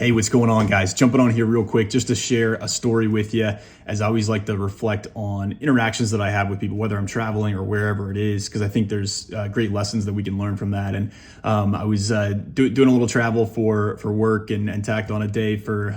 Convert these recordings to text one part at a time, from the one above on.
Hey, what's going on, guys? Jumping on here real quick just to share a story with you, as I always like to reflect on interactions that I have with people, whether I'm traveling or wherever it is, because I think there's great lessons that we can learn from that. And I was doing a little travel for work and tacked on a day for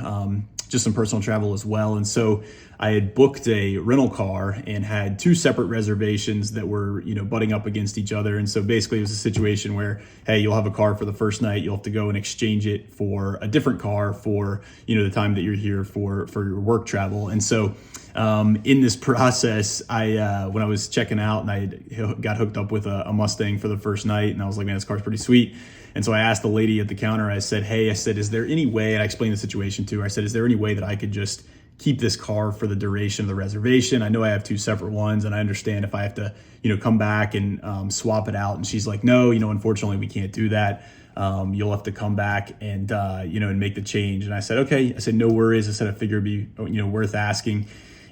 just some personal travel as well. And so I had booked a rental car and had two separate reservations that were, butting up against each other. And so basically it was a situation where, hey, you'll have a car for the first night, you'll have to go and exchange it for a different car for, the time that you're here for your work travel. And so in this process, when I was checking out and I got hooked up with a Mustang for the first night, and I was like, man, this car's pretty sweet. And so I asked the lady at the counter, I said, is there any way, and I explained the situation to her, I said, is there any way that I could just keep this car for the duration of the reservation? I know I have two separate ones, and I understand if I have to, come back and swap it out. And she's like, no, unfortunately we can't do that. You'll have to come back and, and make the change. And I said, okay. I said, no worries. I said, I figure it'd be, worth asking.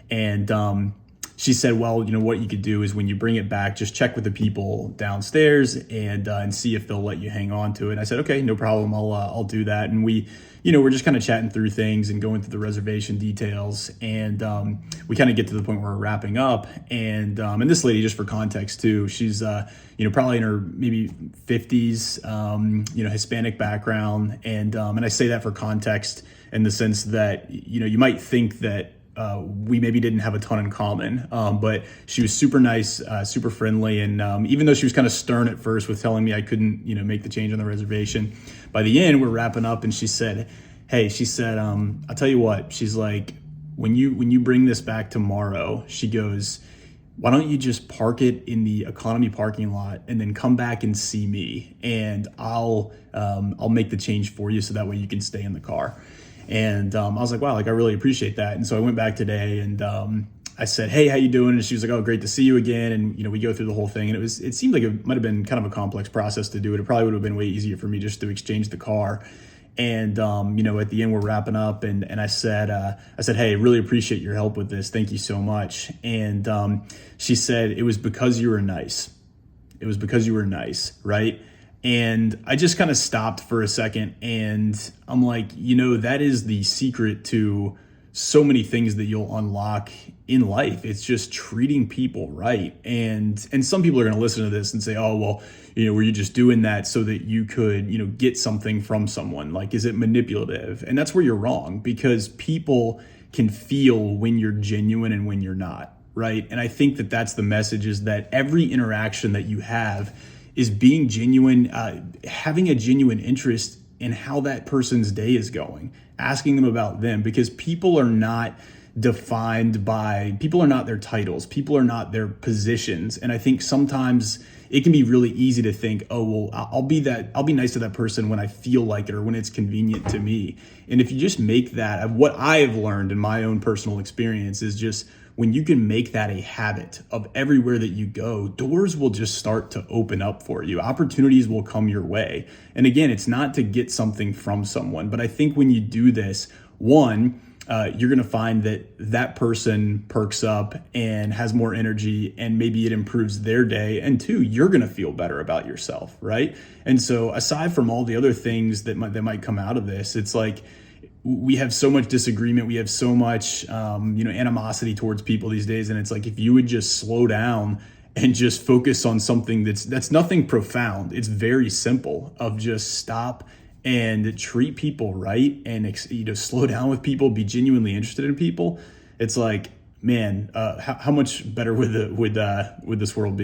And she said, well, what you could do is when you bring it back, just check with the people downstairs and see if they'll let you hang on to it. And I said, okay, no problem. I'll do that. And we, we're just kind of chatting through things and going through the reservation details. And we kind of get to the point where we're wrapping up. And this lady, just for context too, she's, probably in her maybe 50s, Hispanic background. And I say that for context in the sense that, you might think that we maybe didn't have a ton in common, but she was super nice, super friendly. And even though she was kind of stern at first with telling me I couldn't, make the change on the reservation, by the end we're wrapping up and she said, I'll tell you what, she's like, when you bring this back tomorrow, she goes, why don't you just park it in the economy parking lot and then come back and see me, and I'll make the change for you so that way you can stay in the car. And I was like, wow, I really appreciate that. And so I went back today and I said, hey, how you doing? And she was like, oh, great to see you again. And, we go through the whole thing. And it seemed like it might've been kind of a complex process to do it. It probably would have been way easier for me just to exchange the car. And, at the end we're wrapping up and I said, hey, really appreciate your help with this. Thank you so much. And she said, it was because you were nice. It was because you were nice, right? And I just kind of stopped for a second and I'm like, that is the secret to so many things that you'll unlock in life. It's just treating people right. And some people are going to listen to this and say, oh, well, were you just doing that so that you could, get something from someone? Like, is it manipulative? And that's where you're wrong, because people can feel when you're genuine and when you're not, right? And I think that that's the message, is that every interaction that you have is being genuine, having a genuine interest in how that person's day is going, asking them about them, because people are not their titles, people are not their positions. And I think sometimes it can be really easy to think, oh, well, I'll be nice to that person when I feel like it or when it's convenient to me. And if you just make that, what I have learned in my own personal experience is just, when you can make that a habit of everywhere that you go, doors will just start to open up for you. Opportunities will come your way. And again, it's not to get something from someone, but I think when you do this, one, you're going to find that person perks up and has more energy, and maybe it improves their day. And two, you're going to feel better about yourself, right? And so aside from all the other things that might come out of this, it's like, we have so much disagreement. We have so much, animosity towards people these days. And it's like, if you would just slow down and just focus on something that's nothing profound. It's very simple, of just stop and treat people right and, slow down with people, be genuinely interested in people. It's like, man, how much better would this world be?